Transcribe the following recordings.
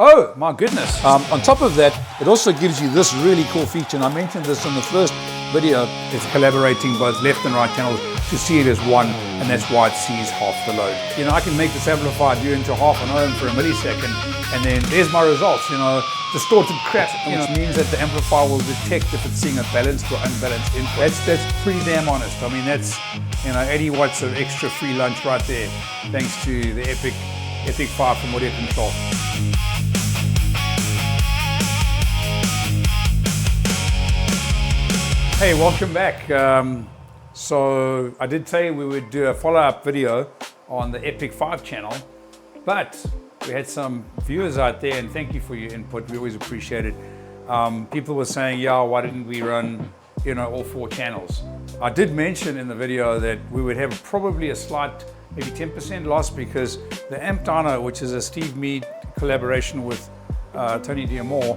Oh my goodness. On top of that, it also gives you this really cool feature, and I mentioned this in the first video. It's collaborating both left and right channels to see it as one, and that's why it sees half the load. You know, I can make this amplifier do into half an ohm for a millisecond, and then there's my results, you know, distorted crap, which means that the amplifier will detect if it's seeing a balanced or unbalanced input. That's pretty damn honest. I mean, that's, you know, 80 watts of extra free lunch right there, thanks to the EPICFOUR from AudioControl. Hey, welcome back. So I did say we would do a follow-up video on the EPICFOUR channel, but we had some viewers out there, and thank you for your input. We always appreciate it. People were saying, yeah, why didn't we run, you know, all 4 channels? I did mention in the video that we would have probably a slight, maybe 10% loss, because the Amp Dyno, which is a Steve Mead collaboration with Tony Diamore,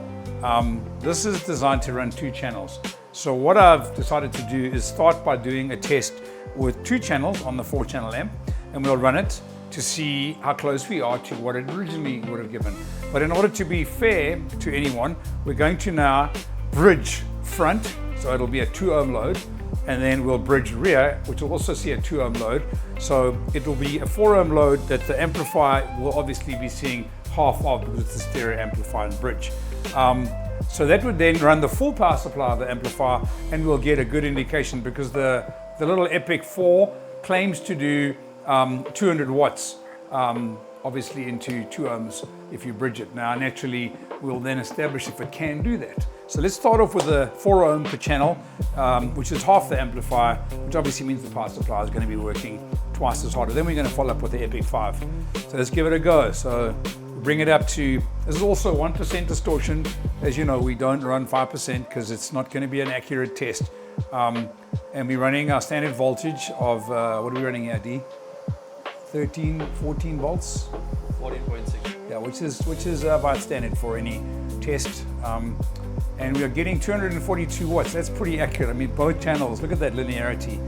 this is designed to run 2 channels. So what I've decided to do is start by doing a test with 2 channels on the 4-channel amp, and we'll run it to see how close we are to what it originally would have given. But in order to be fair to anyone, we're going to now bridge front, so it'll be a 2 ohm load, and then we'll bridge rear, which will also see a 2 ohm load. So it will be a 4 ohm load that the amplifier will obviously be seeing half of, because it's a stereo amplifier and bridge. So that would then run the full power supply of the amplifier, and we'll get a good indication, because the little EPICFOUR claims to do 200 watts, obviously into 2 ohms if you bridge it. Now naturally we'll then establish if it can do that. So let's start off with a 4 ohm per channel, which is half the amplifier, which obviously means the power supply is going to be working twice as hard. Then we're going to follow up with the EPIC5. So let's give it a go. So bring it up to, this is also 1% distortion. As you know, we don't run 5% because it's not going to be an accurate test. And we're running our standard voltage of, what are we running here, D? 13, 14 volts? 14.6. Yeah, which is about standard for any test. And we are getting 242 watts. That's pretty accurate. I mean, both channels, look at that linearity.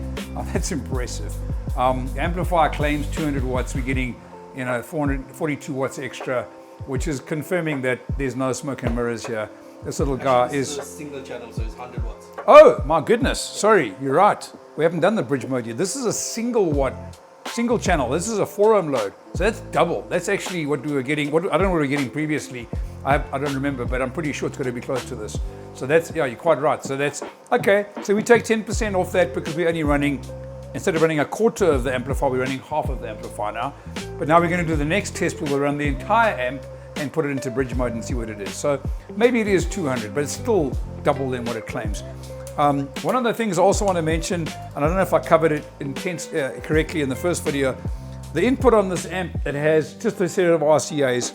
That's impressive. The amplifier claims 200 watts. We're getting, you know, 442 watts extra, which is confirming that there's no smoke and mirrors here. This little guy is a single channel, so it's 100 watts. Oh my goodness, sorry, you're right. We haven't done the bridge mode yet. This is a single channel. This is a 4 ohm load. So that's double. That's actually what we were getting. I don't know what we were getting previously. I don't remember, but I'm pretty sure it's going to be close to this. So that's, yeah, you're quite right. So that's, okay. So we take 10% off that, because we're only running, instead of running a quarter of the amplifier, we're running half of the amplifier now. But now we're going to do the next test. We'll run the entire amp and put it into bridge mode and see what it is. So maybe it is 200, but it's still double than what it claims. One of the things I also want to mention, and I don't know if I covered it correctly in the first video, the input on this amp, it has just a set of RCAs,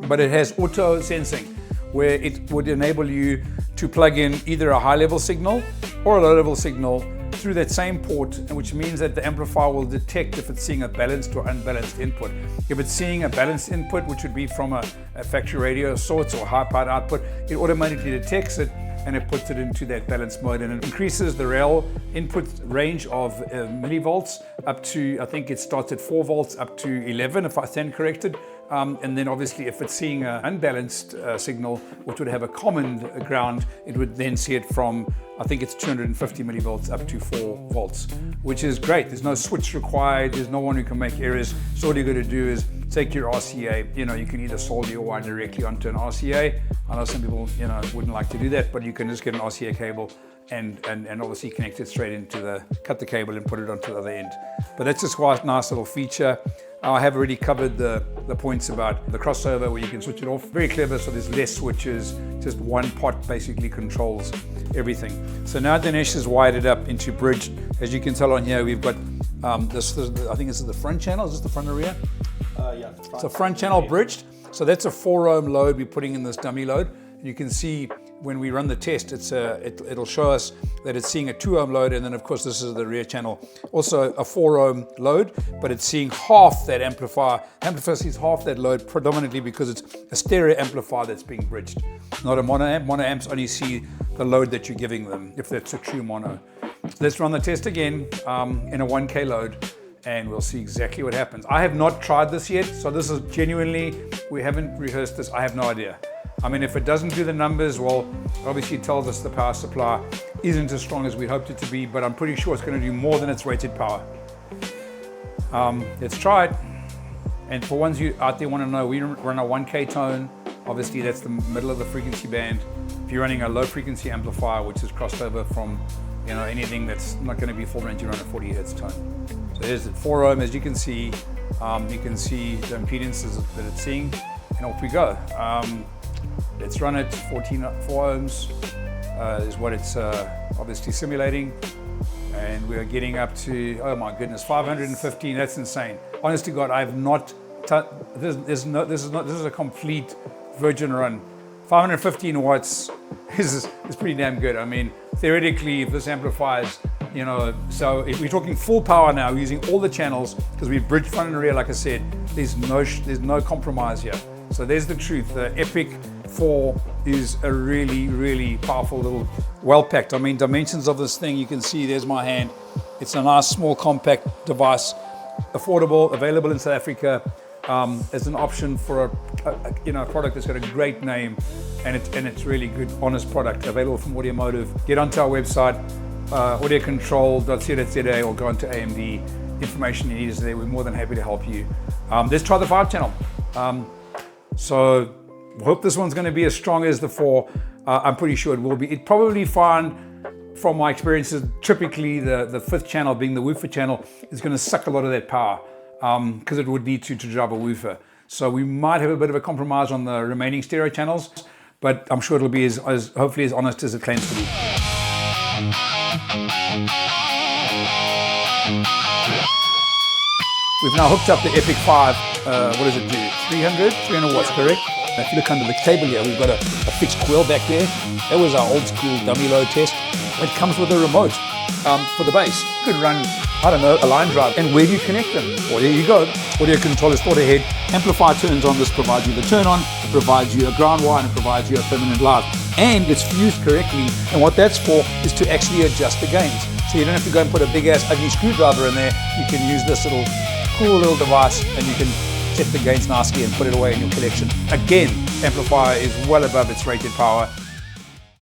but it has auto sensing, where it would enable you to plug in either a high level signal or a low level signal through that same port, which means that the amplifier will detect if it's seeing a balanced or unbalanced input. If it's seeing a balanced input, which would be from a factory radio of sorts or high powered output, it automatically detects it and it puts it into that balanced mode, and it increases the rail input range of millivolts up to, I think it starts at 4 volts up to 11 if I stand corrected. And then obviously if it's seeing an unbalanced signal, which would have a common ground, it would then see it from, I think it's 250 millivolts up to 4 volts, which is great. There's no switch required. There's no one who can make errors. So all you're going to do is take your RCA, you know, you can either solder your wire directly onto an RCA. I know some people, you know, wouldn't like to do that, but you can just get an RCA cable and obviously connect it straight into cut the cable and put it onto the other end. But that's just quite a nice little feature. I have already covered the points about the crossover, where you can switch it off. Very clever, so there's less switches, just one pot basically controls everything. So now Dinesh has wired it up into bridge. As you can tell on here, we've got this, I think this is the front channel. Is this the front or rear? Yeah. It's a front channel bridged. So that's a 4 ohm load we're putting in this dummy load. You can see when we run the test, it'll show us that it's seeing a 2 ohm load, and then of course this is the rear channel. Also a 4 ohm load, but it's seeing half that amplifier. Amplifier sees half that load predominantly because it's a stereo amplifier that's being bridged, not a mono amp. Mono amps only see the load that you're giving them, if that's a true mono. Let's run the test again in a 1K load, and we'll see exactly what happens. I have not tried this yet, so this is genuinely, we haven't rehearsed this. I have no idea. I mean, if it doesn't do the numbers, well, obviously it tells us the power supply isn't as strong as we hoped it to be, but I'm pretty sure it's going to do more than its rated power. Let's try it. And for ones you out there want to know, we run a 1K tone. Obviously, that's the middle of the frequency band. If you're running a low frequency amplifier, which is crossed over from, you know, anything that's not going to be full range, you run a 40 hertz tone. So there's the 4 ohm, as you can see. You can see the impedances that it's seeing, and off we go. Let's run it. 4 ohms is what it's obviously simulating. And we are getting up to, oh my goodness, 515. That's insane. Honest to God, I have not. This is a complete virgin run. 515 watts is pretty damn good. I mean, theoretically, if this amplifies, you know, so if we're talking full power now, using all the channels, because we've bridged front and rear, like I said, there's no compromise here. So there's the truth. The EPIC4 is a really, really powerful little, well-packed. I mean, dimensions of this thing, you can see, there's my hand. It's a nice, small, compact device, affordable, available in South Africa as an option for a product that's got a great name, and it's really good, honest product, available from Audiomotive. Get onto our website, audiocontrol.co.za, or go onto AMD. Information you need is there. We're more than happy to help you. Let's try the 5 channel. So I hope this one's going to be as strong as the 4. I'm pretty sure it will be. It probably find, from my experiences, typically the 5th channel, being the woofer channel, is going to suck a lot of that power because it would need to drive a woofer. So we might have a bit of a compromise on the remaining stereo channels, but I'm sure it'll be as hopefully as honest as it claims to be. We've now hooked up the EPIC5. What does it do? 300 watts, correct? If you look under the cable here, we've got a fixed coil back there. That was our old school dummy load test. It comes with a remote for the bass. You could run, I don't know, a line drive. And where do you connect them? Well, there you go. Audio control is thought ahead. Amplifier turns on. This provides you the turn on, provides you a ground wire, and it provides you a permanent live. And it's fused correctly. And what that's for is to actually adjust the gains. So you don't have to go and put a big ass ugly screwdriver in there. You can use this little cool little device, and you can set the gains nicely and put it away in your collection. Again, amplifier is well above its rated power.